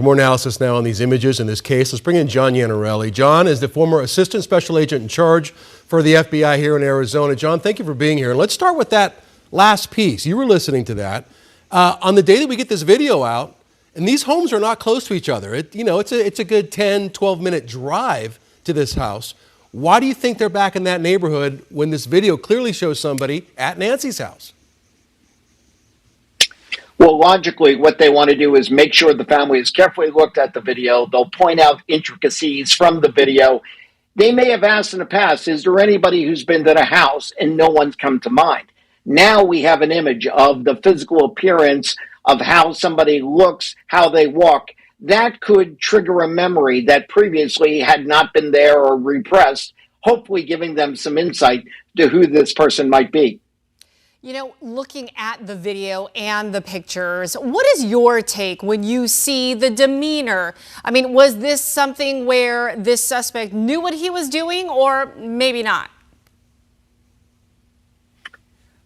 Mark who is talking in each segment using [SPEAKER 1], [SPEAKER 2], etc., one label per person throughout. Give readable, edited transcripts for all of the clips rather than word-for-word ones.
[SPEAKER 1] More analysis now on these images in this case. Let's bring in John Iannarelli. John is the former assistant special agent in charge for the FBI here in Arizona. John, thank you for being here. And let's start with that last piece. You were listening to that. On the day that we get this video out, and these homes are not close to each other. It's a good 10, 12-minute drive to this house. Why do you think they're back in that neighborhood when this video clearly shows somebody at Nancy's house?
[SPEAKER 2] Well, logically, what they want to do is make sure the family has carefully looked at the video. They'll point out intricacies from the video. They may have asked in the past, is there anybody who's been to the house, and no one's come to mind. Now we have an image of the physical appearance of how somebody looks, how they walk. That could trigger a memory that previously had not been there or repressed, hopefully giving them some insight to who this person might be.
[SPEAKER 3] You know, looking at the video and the pictures, what is your take when you see the demeanor? I mean, was this something where this suspect knew what he was doing, or maybe not?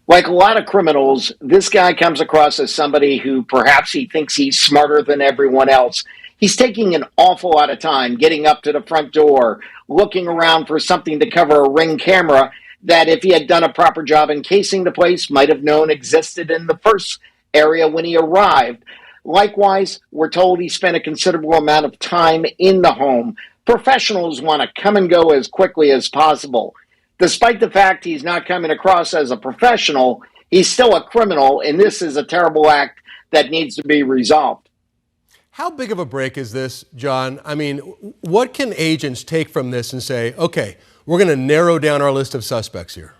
[SPEAKER 2] Like a lot of criminals, this guy comes across as somebody who perhaps he thinks he's smarter than everyone else. He's taking an awful lot of time getting up to the front door, looking around for something to cover a Ring camera that if he had done a proper job encasing the place, might have known existed in the first area when he arrived. Likewise, we're told he spent a considerable amount of time in the home. Professionals want to come and go as quickly as possible. Despite the fact he's not coming across as a professional, he's still a criminal, and this is a terrible act that needs to be resolved.
[SPEAKER 1] How big of a break is this, John? I mean, what can agents take from this and say, okay, we're going to narrow down our list of suspects here?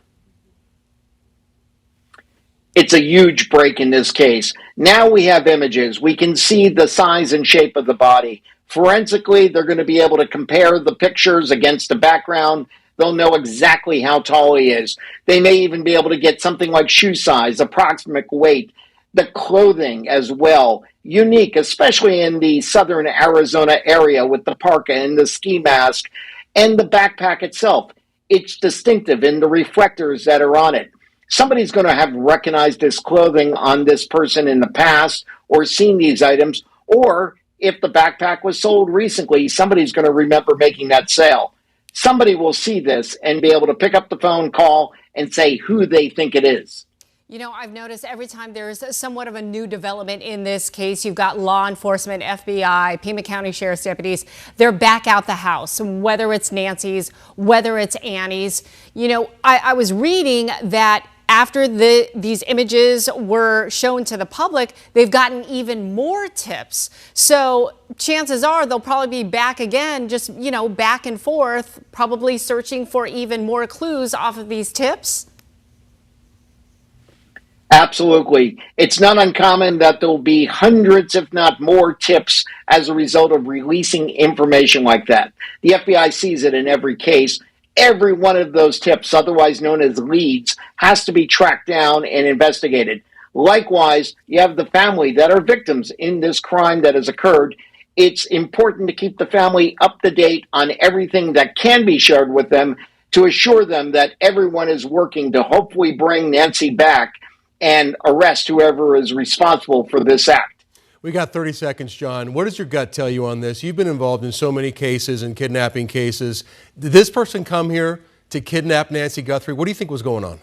[SPEAKER 2] It's a huge break in this case. Now we have images. We can see the size and shape of the body. Forensically, they're going to be able to compare the pictures against the background. They'll know exactly how tall he is. They may even be able to get something like shoe size, approximate weight, the clothing as well. Unique, especially in the southern Arizona area with the parka and the ski mask and the backpack itself. It's distinctive in the reflectors that are on it. Somebody's going to have recognized this clothing on this person in the past or seen these items, or if the backpack was sold recently, somebody's going to remember making that sale. Somebody will see this and be able to pick up the phone, call, and say who they think it is.
[SPEAKER 3] You know, I've noticed every time there's somewhat of a new development in this case, you've got law enforcement, FBI, Pima County Sheriff's deputies, they're back out the house, whether it's Nancy's, whether it's Annie's. You know, I was reading that after these images were shown to the public, they've gotten even more tips. So chances are they'll probably be back again, just, you know, back and forth, probably searching for even more clues off of these tips.
[SPEAKER 2] Absolutely. It's not uncommon that there'll be hundreds, if not more, tips as a result of releasing information like that. The FBI sees it in every case. Every one of those tips, otherwise known as leads, has to be tracked down and investigated. Likewise, you have the family that are victims in this crime that has occurred. It's important to keep the family up to date on everything that can be shared with them to assure them that everyone is working to hopefully bring Nancy back and arrest whoever is responsible for this act.
[SPEAKER 1] We got 30 seconds, John. What does your gut tell you on this? You've been involved in so many cases and kidnapping cases. Did this person come here to kidnap Nancy Guthrie? What do you think was going on?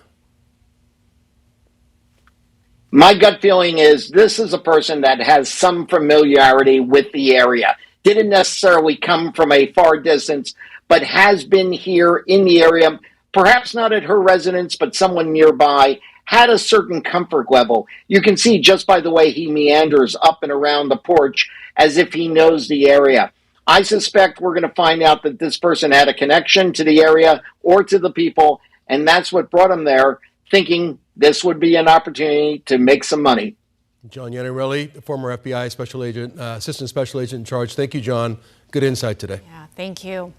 [SPEAKER 2] My gut feeling is this is a person that has some familiarity with the area. Didn't necessarily come from a far distance, but has been here in the area, perhaps not at her residence, but someone nearby, had a certain comfort level. You can see just by the way he meanders up and around the porch as if he knows the area. I suspect we're going to find out that this person had a connection to the area or to the people, and that's what brought him there, thinking this would be an opportunity to make some money.
[SPEAKER 1] John Iannarelli, the former FBI special agent, assistant special agent in charge. Thank you, John. Good insight today.
[SPEAKER 3] Yeah, thank you.